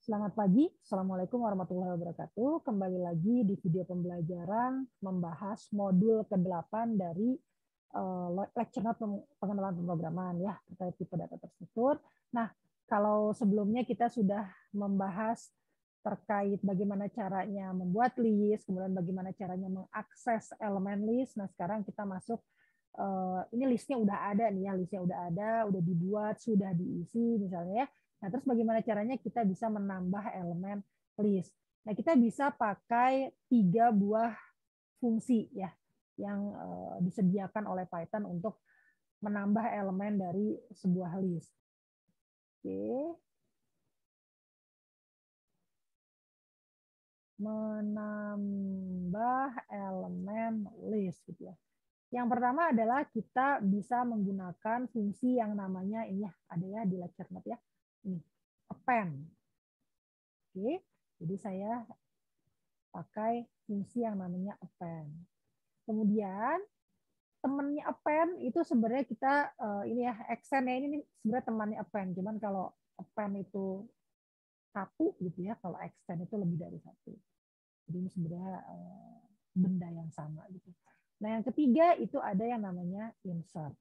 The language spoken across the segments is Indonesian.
Selamat pagi, Assalamualaikum warahmatullahi wabarakatuh. Kembali lagi di video pembelajaran membahas modul ke-8 dari lecture note pengenalan pemrograman ya terkait tipe data terstruktur. Nah, kalau sebelumnya kita sudah membahas terkait bagaimana caranya membuat list, kemudian bagaimana caranya mengakses elemen list. Nah, sekarang kita masuk ini listnya udah ada nih ya, listnya udah ada, udah dibuat, sudah diisi misalnya ya. Nah, terus bagaimana caranya kita bisa menambah elemen list? Nah, kita bisa pakai 3 buah fungsi ya yang disediakan oleh Python untuk menambah elemen dari sebuah list. Oke. Menambah elemen list gitu ya. Yang pertama adalah kita bisa menggunakan fungsi yang namanya ini ya, ada ya di lecture note ya. Ini, append. Oke, jadi saya pakai fungsi yang namanya append. Kemudian temannya append itu sebenarnya kita ini ya extend-nya ini sebenarnya temannya append. Cuman kalau append itu satu gitu ya, kalau extend itu lebih dari satu. Jadi ini sebenarnya benda yang sama gitu. Nah, yang ketiga itu ada yang namanya insert.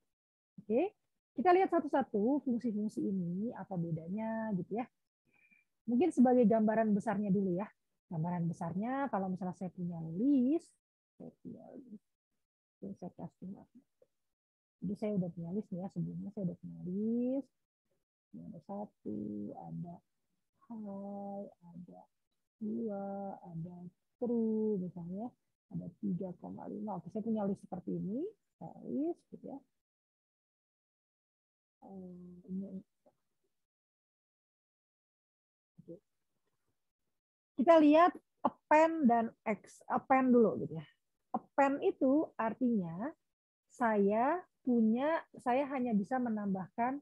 Oke, kita lihat satu-satu fungsi-fungsi ini apa bedanya gitu ya. Mungkin sebagai gambaran besarnya dulu ya. Gambaran besarnya kalau misalnya saya punya list, saya casting. Jadi saya udah punya list ya, sebelumnya saya udah punya list. Ini ada 1, ada hi, ada 2, ada true misalnya, ada 3,5. Oke, saya punya list seperti ini, list gitu ya. Ini. Kita lihat append dan append dulu gitu ya. Append itu artinya saya hanya bisa menambahkan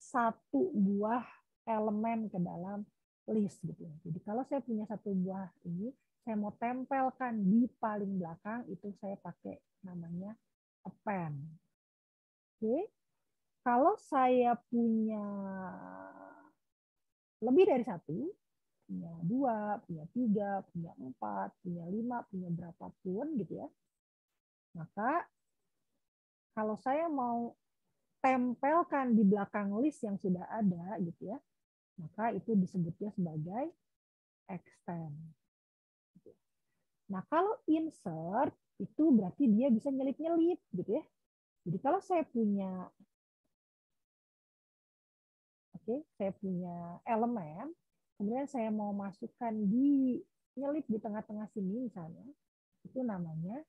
1 buah elemen ke dalam list gitu ya. Jadi kalau saya punya 1 buah ini, saya mau tempelkan di paling belakang, itu saya pakai namanya append. Oke. Kalau saya punya lebih dari 1, punya 2, punya 3, punya 4, punya 5, punya berapapun gitu ya. Maka kalau saya mau tempelkan di belakang list yang sudah ada gitu ya, maka itu disebutnya sebagai extend. Nah, kalau insert itu berarti dia bisa nyelip-nyelip gitu ya. Jadi kalau saya punya saya punya elemen, kemudian saya mau masukkan nyelip di tengah-tengah sini misalnya, itu namanya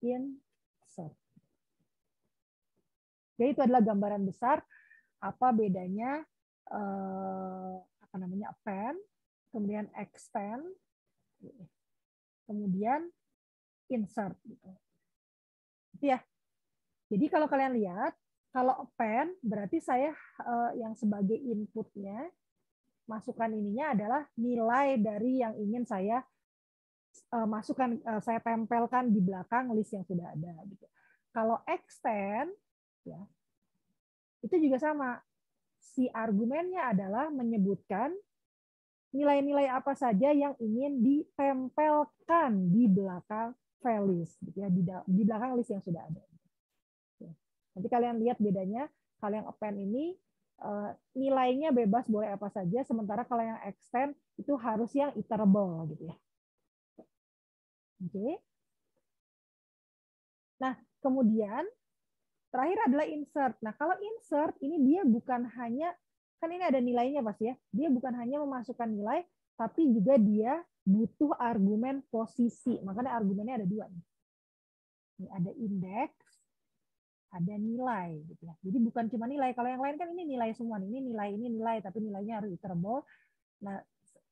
insert. Jadi itu adalah gambaran besar apa bedanya append, kemudian extend, kemudian insert gitu. Ya. Jadi kalau kalian lihat, kalau append berarti saya yang sebagai inputnya masukan ininya adalah nilai dari yang ingin saya masukkan, saya tempelkan di belakang list yang sudah ada. Gitu. Kalau extend, ya, itu juga sama. Si argumennya adalah menyebutkan nilai-nilai apa saja yang ingin ditempelkan di belakang file list, gitu ya, di belakang list yang sudah ada. Nanti kalian lihat bedanya. Kalau yang append ini nilainya bebas boleh apa saja, sementara kalau yang extend itu harus yang iterable gitu ya. Oke. Nah, kemudian terakhir adalah insert. Nah, kalau insert ini dia bukan hanya, kan ini ada nilainya pasti ya. Dia bukan hanya memasukkan nilai, tapi juga dia butuh argumen posisi. Makanya argumennya ada 2. Ini ada indeks, ada nilai gitu ya. Jadi bukan cuma nilai. Kalau yang lain kan ini nilai semua. Ini nilai, tapi nilainya harus iterable. Nah,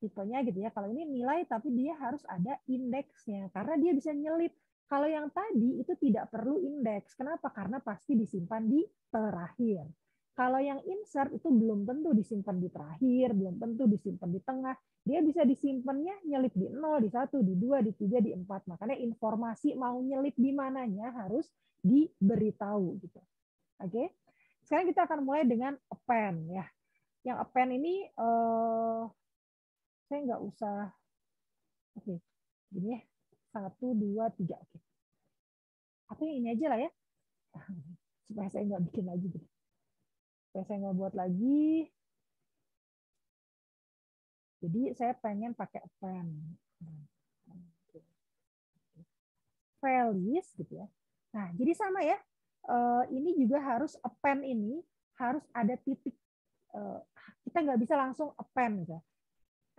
tipenya gitu ya. Kalau ini nilai tapi dia harus ada indeksnya karena dia bisa nyelip. Kalau yang tadi itu tidak perlu indeks. Kenapa? Karena pasti disimpan di terakhir. Kalau yang insert itu belum tentu disimpan di terakhir, belum tentu disimpan di tengah. Dia bisa disimpannya nyelip di 0, di 1, di 2, di 3, di 4. Makanya informasi mau nyelip di mananya harus diberitahu gitu. Oke. Sekarang kita akan mulai dengan append ya. Yang append ini saya nggak usah, oke, gini ya, 1, 2, 3, oke. Atau yang ini aja lah ya, supaya saya nggak bikin lagi gitu. Supaya saya nggak buat lagi. Jadi saya pengen pakai append. Values gitu ya. Nah, jadi sama ya. Ini juga harus append ini harus ada titik. Kita nggak bisa langsung append gitu.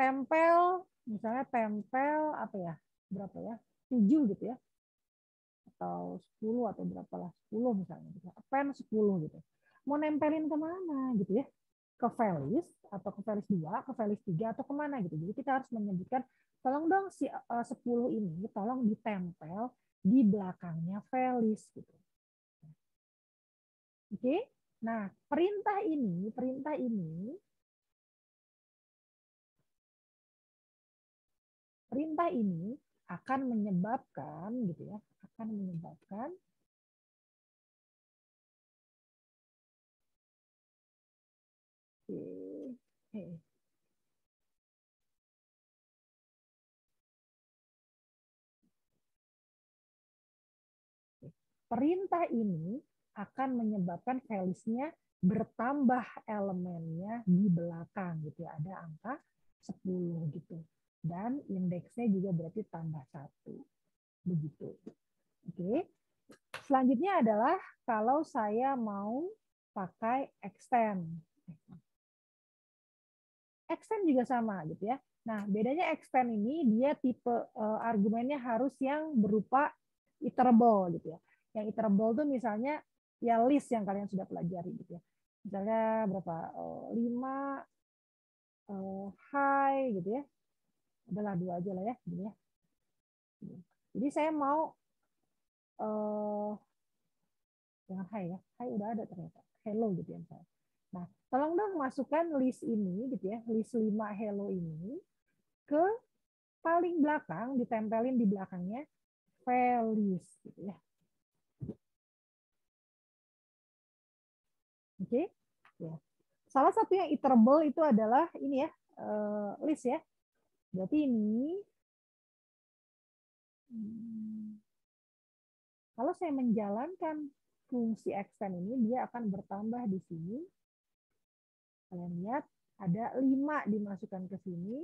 Tempel, misalnya tempel apa ya? Berapa ya? 7 gitu ya. Atau 10 atau berapalah, 10 misalnya. Append 10 gitu. Mau nempelin kemana gitu ya? Ke values atau ke values 2, ke values 3 atau kemana gitu. Jadi kita harus menyebutkan, tolong dong si 10 ini tolong ditempel di belakangnya values gitu. Oke. Nah, perintah ini akan menyebabkan gitu ya, akan menyebabkan perintah ini akan menyebabkan values-nya bertambah elemennya di belakang gitu ya. Ada angka 10 gitu. Dan indeksnya juga berarti tambah 1. Begitu. Oke. Selanjutnya adalah kalau saya mau pakai extend. Extend juga sama gitu ya. Nah, bedanya extend ini dia tipe argumennya harus yang berupa iterable gitu ya. Yang iterable tuh misalnya ya list yang kalian sudah pelajari gitu ya. Misalnya berapa? 5 high gitu ya. Adalah 2 aja lah ya, gitu ya. Jadi saya mau jangan high ya. High udah ada ternyata. Hello gitu ya misalnya. Nah, tolong dong masukkan list ini gitu ya, list 5 hello ini ke paling belakang, ditempelin di belakangnya values gitu ya. Oke. Ya. Salah satu yang iterable itu adalah ini ya, list ya. Berarti ini kalau saya menjalankan fungsi extend ini, dia akan bertambah di sini. Kalian lihat ada 5 dimasukkan ke sini,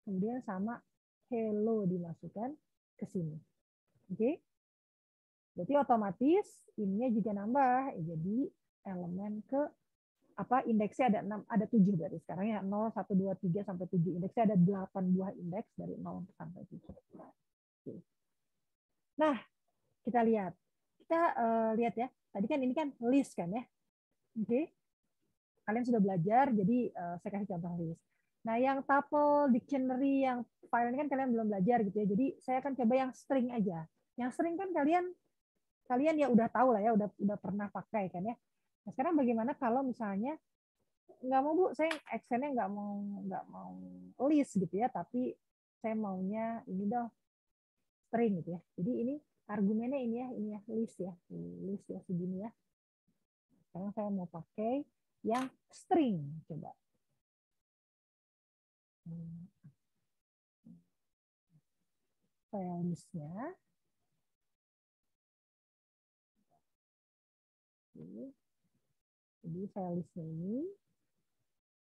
kemudian sama hello dimasukkan ke sini. Oke. Berarti otomatis ininya juga nambah. Jadi elemen ke apa indeksnya ada 6, ada 7 berarti sekarang ya, 0, 1, 2, 3 sampai 7. Indeksnya ada 8 buah indeks dari 0 sampai 7. Oke. Nah, kita lihat. Kita lihat ya. Tadi kan ini kan list kan ya. Oke. Kalian sudah belajar, jadi saya kasih contoh list. Nah, yang tuple, dictionary, yang file ini kan kalian belum belajar gitu ya. Jadi saya akan coba yang string aja. Yang string kan kalian ya udah tahu lah ya, udah pernah pakai kan ya. Nah, sekarang bagaimana kalau misalnya nggak mau Bu, saya actionnya nggak mau list gitu ya, tapi saya maunya ini dong string gitu ya. Jadi ini argumennya ini ya list ya segini ya. Sekarang saya mau pakai yang string coba. Saya listnya. Jadi saya listnya ini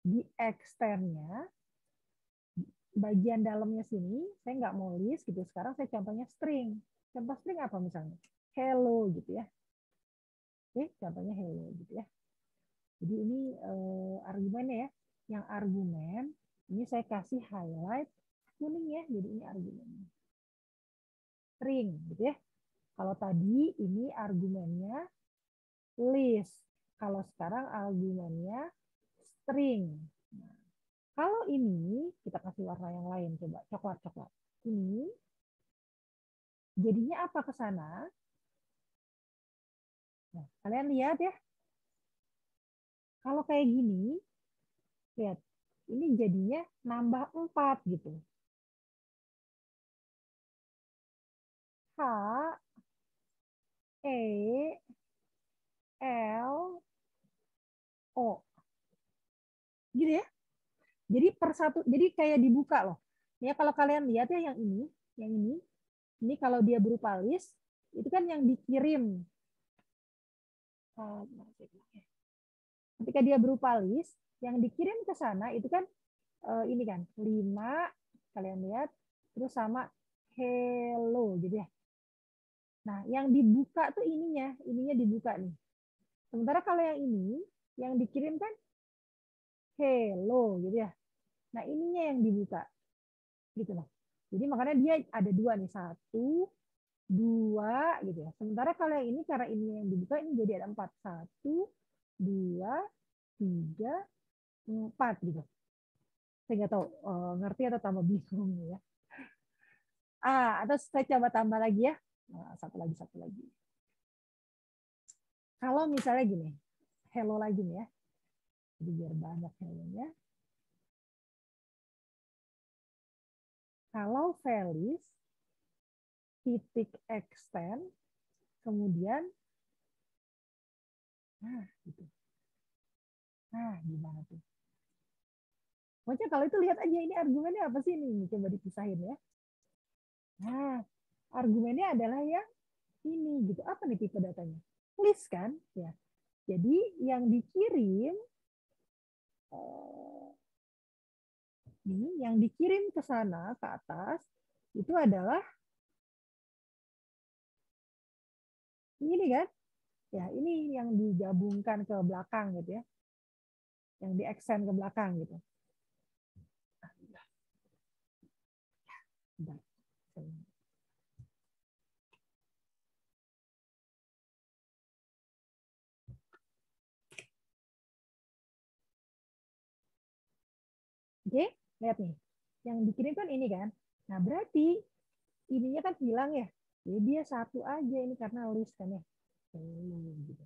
di externnya bagian dalamnya sini saya nggak mau list gitu. Sekarang saya contohnya string. Contoh string apa misalnya? Hello gitu ya. Oke, contohnya hello gitu ya. Jadi ini argumennya ya. Yang argumen ini saya kasih highlight kuning ya. Jadi ini argumennya. String gitu ya. Kalau tadi ini argumennya list. Kalau sekarang argumennya string. Nah, kalau ini kita kasih warna yang lain coba coklat. Ini jadinya apa ke sana? Nah, kalian lihat ya. Kalau kayak gini, lihat. Ini jadinya nambah 4 gitu. H, E, L, O. Gitu ya. Jadi jadi kayak dibuka loh. Ya kalau kalian lihat ya yang ini kalau dia berupa list, itu kan yang dikirim. Ketika dia berupa list, yang dikirim ke sana itu kan ini kan 5, kalian lihat, terus sama hello gitu ya. Nah, yang dibuka tuh ininya dibuka nih. Sementara kalau yang ini, yang dikirim kan hello gitu ya. Nah, ininya yang dibuka. Gitu loh. Jadi makanya dia ada 2 nih, 1, 2 gitu ya. Sementara kalau yang ini karena ini yang dibuka ini jadi ada 4. 1, 2, 3, 4 gitu. Saya nggak tahu ngerti atau tambah bingung ya. Atau saya coba tambah lagi ya. Nah, satu lagi. Kalau misalnya gini, hello lagi nih ya. Jadi biar banyak hello-nya. Kalau Felis titik extend kemudian gitu. Gimana tuh? Pokoknya kalau itu lihat aja ini argumennya apa sih ini? Coba dipisahin ya. Nah, argumennya adalah yang ini gitu. Apa nih tipe datanya? List kan? Ya. Jadi yang dikirim yang dikirim ke sana ke atas itu adalah ini kan? Ya, ini yang digabungkan ke belakang gitu ya. Yang di-extend ke belakang gitu. Oke, lihat nih. Yang dikirim kan ini kan. Nah, berarti ininya kan hilang ya. Jadi dia 1 aja ini karena list kan ya. Gitu.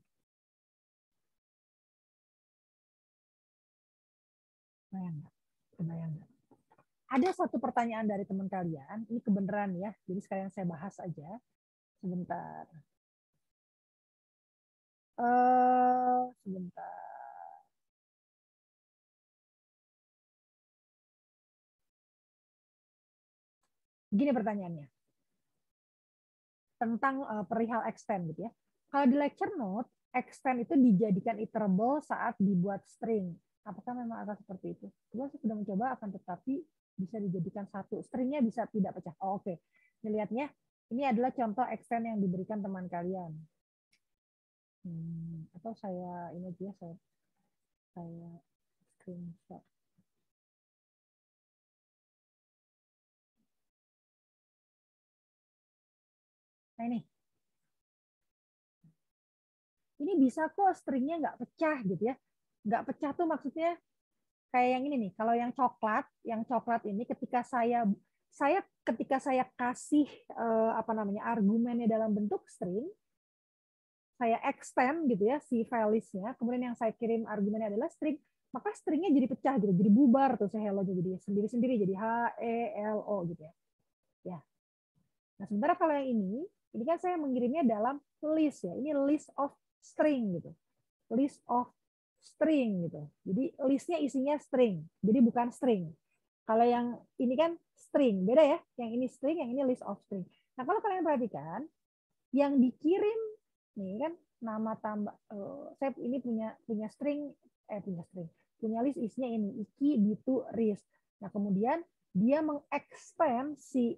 Kebayang nggak? Ada satu pertanyaan dari teman kalian, ini kebenaran ya, jadi sekalian saya bahas aja. Sebentar. Sebentar. Begini pertanyaannya. Tentang perihal extend gitu ya. Kalau di lecture note, extend itu dijadikan iterable saat dibuat string. Apakah memang akan seperti itu? Saya sudah mencoba, akan tetapi bisa dijadikan satu. Stringnya bisa tidak pecah. Oh, oke. Lihatnya, ini adalah contoh extend yang diberikan teman kalian. Atau saya ini aja, saya screenshot. Nah ini bisa kok stringnya nggak pecah gitu ya. Nggak pecah tuh maksudnya kayak yang ini nih. Kalau yang coklat ini ketika ketika saya kasih argumennya dalam bentuk string, saya extend gitu ya si filesnya, kemudian yang saya kirim argumennya adalah string, maka stringnya jadi pecah gitu, jadi bubar tuh hello jadi sendiri-sendiri jadi HELO gitu ya. Ya. Nah, sementara kalau yang ini kan saya mengirimnya dalam list ya. Ini list of string gitu. List of string gitu. Jadi listnya isinya string. Jadi bukan string. Kalau yang ini kan string, beda ya. Yang ini string, yang ini list of string. Nah, kalau kalian perhatikan, yang dikirim nih kan nama tambah saya ini punya string punya list isinya ini iki bitu ris. Nah, kemudian dia mengextend si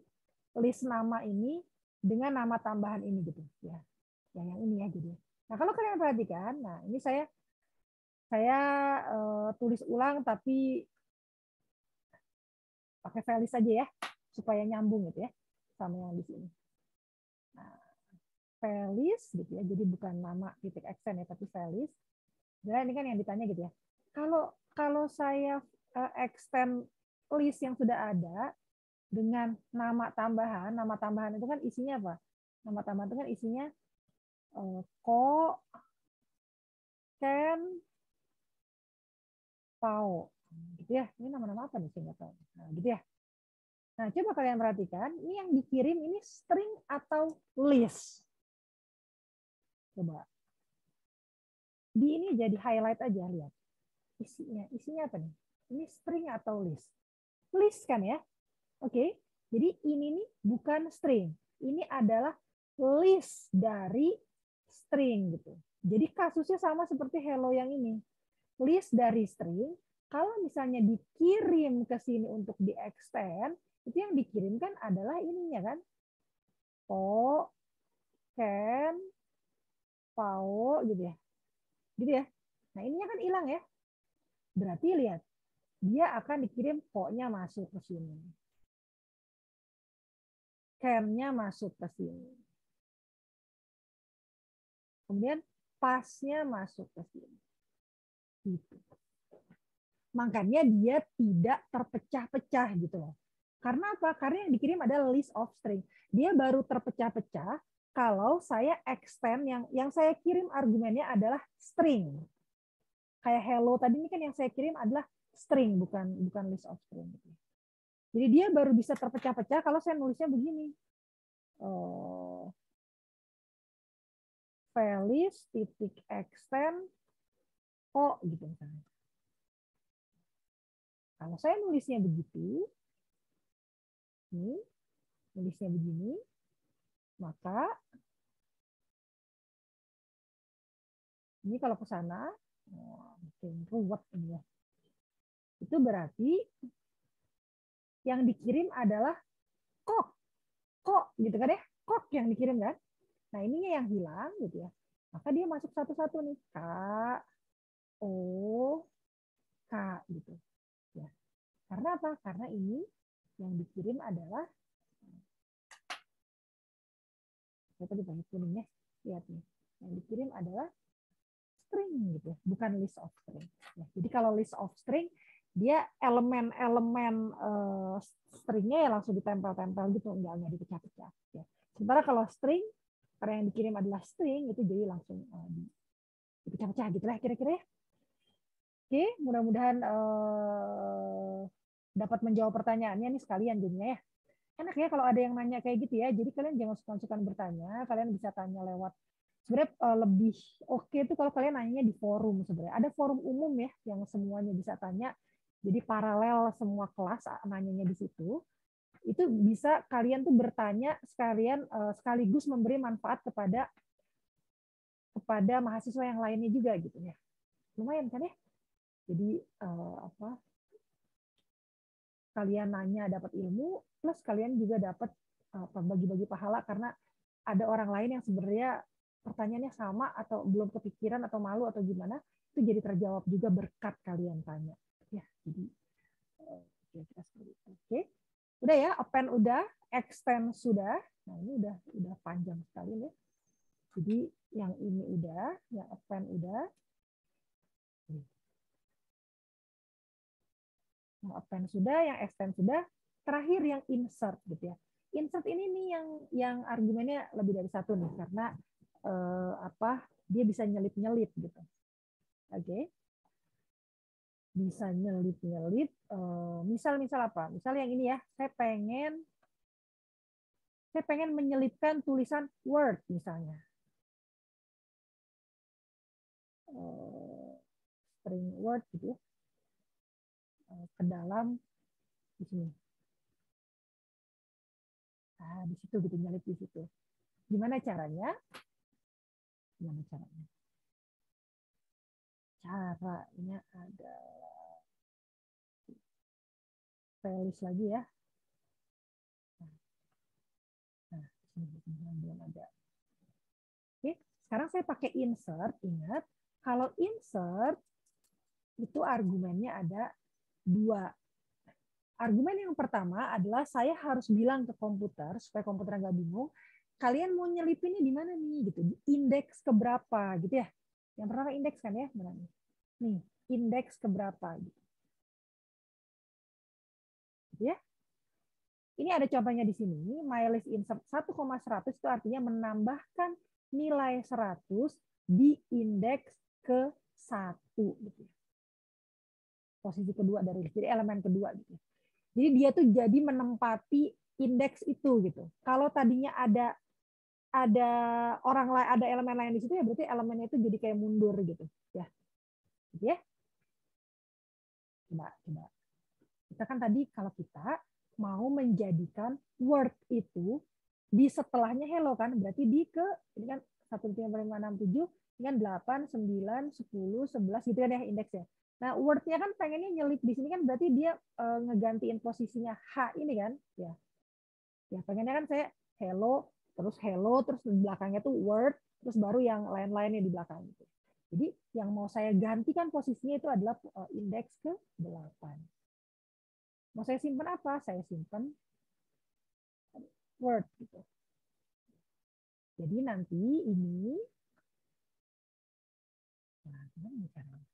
list nama ini dengan nama tambahan ini gitu ya. Yang ini ya jadi. Nah, kalau kalian perhatikan, nah ini saya tulis ulang tapi pakai valis saja ya supaya nyambung gitu ya sama yang di sini. Nah, valis gitu ya. Jadi bukan nama titik extend ya tapi valis. Jadi ini kan yang ditanya gitu ya. Kalau saya extend list yang sudah ada dengan nama tambahan itu kan isinya apa? Nama tambahan itu kan isinya ko, ken, pao, gitu ya. Ini nama-nama apa nih saya nggak tahu. Nah, gitu ya. Nah, coba kalian perhatikan, ini yang dikirim ini string atau list? Coba. Di ini jadi highlight aja lihat. Isinya apa nih? Ini string atau list? List kan ya? Oke. Jadi ini nih bukan string. Ini adalah list dari string gitu. Jadi kasusnya sama seperti hello yang ini. List dari string, kalau misalnya dikirim ke sini untuk di-extend, itu yang dikirimkan adalah ininya kan. Po, can, pao gitu ya. Gitu ya. Nah, ininya kan hilang ya. Berarti lihat, dia akan dikirim po-nya masuk ke sini. Can-nya masuk ke sini. Kemudian pas-nya masuk ke sini. Gitu. Makanya dia tidak terpecah-pecah gitu loh. Karena apa? Karena yang dikirim adalah list of string. Dia baru terpecah-pecah kalau saya extend yang saya kirim argumennya adalah string. Kayak hello tadi ini kan yang saya kirim adalah string, bukan list of string. Jadi dia baru bisa terpecah-pecah kalau saya nulisnya begini. Values titik extend gitu misalnya. Kalau saya nulisnya begitu, ini nulisnya begini, maka ini kalau ke sana, makin ruwet ini ya. Itu berarti yang dikirim adalah kok gitu kan ya, kok yang dikirim kan. Nah ininya yang hilang gitu ya. Maka dia masuk satu-satu nih, K, O, K gitu. Ya. Karena apa? Karena ini yang dikirim adalah tadi banyak kuningnya, lihat nih. Yang dikirim adalah string gitu, bukan list of string. Ya, jadi kalau list of string dia elemen-elemen stringnya ya langsung ditempel-tempel gitu, enggak dipecah-pecah. Ya. Sementara kalau string, karena yang dikirim adalah string itu jadi langsung dipecah-pecah gitu lah kira-kira ya. Oke, mudah-mudahan dapat menjawab pertanyaannya nih sekalian jadinya ya. Enak ya kalau ada yang nanya kayak gitu ya. Jadi kalian jangan suka-sukaan bertanya, kalian bisa tanya lewat sebenarnya lebih oke itu kalau kalian nanya di forum sebenarnya. Ada forum umum ya yang semuanya bisa tanya. Jadi paralel semua kelas nanyanya di situ. Itu bisa kalian tuh bertanya sekalian sekaligus memberi manfaat kepada mahasiswa yang lainnya juga gitu ya. Lumayan kan ya? Jadi kalian nanya dapat ilmu plus kalian juga dapat bagi-bagi pahala karena ada orang lain yang sebenarnya pertanyaannya sama atau belum kepikiran atau malu atau gimana itu jadi terjawab juga berkat kalian tanya ya. Jadi kira-kira seperti itu. Oke, udah ya, append udah, extend sudah. Nah ini udah panjang sekali nih. Jadi yang ini udah, yang append udah, yang append sudah, yang extend sudah. Terakhir yang insert gitu ya. Insert ini nih yang argumennya lebih dari satu nih karena dia bisa nyelip-nyelip gitu. Oke. Bisa nyelip-nyelip. Misal apa? Misal yang ini ya, saya pengen menyelipkan tulisan Word misalnya. String Word gitu ya. Ke dalam di sini. Nah, di situ gitu nyelip di situ. Gimana caranya? Caranya adalah playlist lagi ya. Nah, sini belum ada. Oke, sekarang saya pakai insert. Ingat, kalau insert itu argumennya ada dua. Argumen yang pertama adalah saya harus bilang ke komputer supaya komputer nggak bingung. Kalian mau nyelipinnya di mana nih gitu, di indeks keberapa gitu ya. Yang pertama indeks kan ya, mana nih? Nih, indeks keberapa gitu. Ya. Ini ada contohnya di sini, mylist insert 1,100 itu artinya menambahkan nilai 100 di indeks ke 1 gitu. Posisi kedua dari list, jadi elemen kedua gitu. Jadi dia tuh jadi menempati indeks itu gitu. Kalau tadinya ada orang lain, ada elemen lain di situ ya berarti elemennya itu jadi kayak mundur gitu ya. Gitu ya. Coba. Kita kan tadi kalau kita mau menjadikan word itu di setelahnya hello kan, berarti di ke ini kan 1, 2, 3, 4, 5, 6, 7, ini kan 8, 9, 10, 11 gitu kan ya indeksnya. Nah, word-nya kan pengennya nyelip di sini kan, berarti dia ngegantiin posisinya H ini kan, ya. Ya, pengennya kan saya hello, terus di belakangnya tuh word, terus baru yang lain-lainnya di belakang gitu. Jadi yang mau saya gantikan posisinya itu adalah indeks ke 8. Mau saya simpan apa? Saya simpan word gitu. Jadi nanti ini, nah gimana caranya?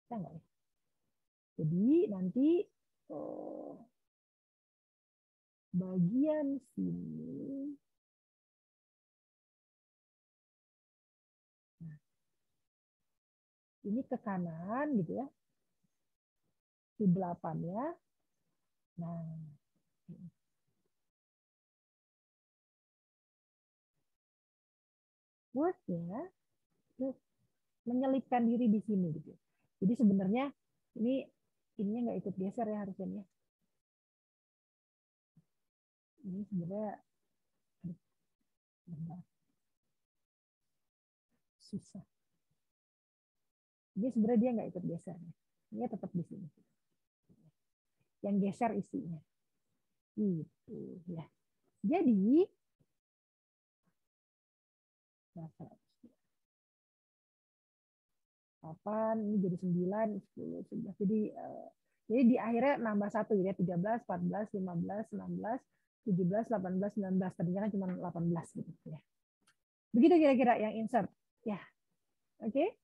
Bisa nggak ya? Jadi nanti bagian sini, nah, ini ke kanan gitu ya, di 8 ya. Nah, word-nya menyelipkan diri di sini gitu. Jadi sebenarnya ininya nggak ikut geser ya harusnya. Ini sebenarnya susah. Ini sebenarnya dia nggak ikut geser. Ini tetap di sini. Yang geser isinya. Gitu ya. Jadi ini jadi 9, 10, 11. Jadi di akhirnya nambah 1 ya, 13, 14, 15, 16, 17, 18, 19. Tadinya kan cuma 18 gitu ya. Begitu kira-kira yang insert. Ya. Oke.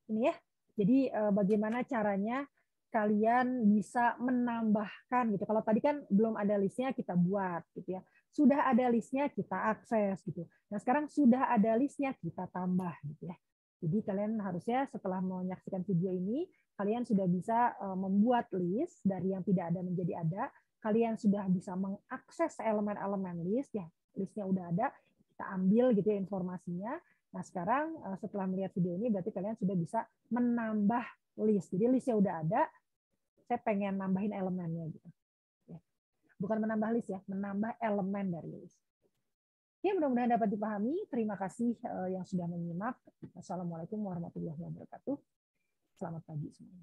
Ini ya. Jadi bagaimana caranya kalian bisa menambahkan gitu. Kalau tadi kan belum ada listnya kita buat gitu ya. Sudah ada listnya kita akses gitu. Nah, sekarang sudah ada listnya kita tambah gitu ya. Jadi kalian harusnya setelah menyaksikan video ini, kalian sudah bisa membuat list dari yang tidak ada menjadi ada. Kalian sudah bisa mengakses elemen-elemen list ya. Listnya udah ada, kita ambil gitu ya informasinya. Nah, sekarang setelah melihat video ini berarti kalian sudah bisa menambah list. Jadi listnya udah ada, saya pengen nambahin elemennya gitu. Ya. Bukan menambah list ya, menambah elemen dari list. Ya, mudah-mudahan dapat dipahami. Terima kasih yang sudah menyimak. Assalamualaikum warahmatullahi wabarakatuh. Selamat pagi semuanya.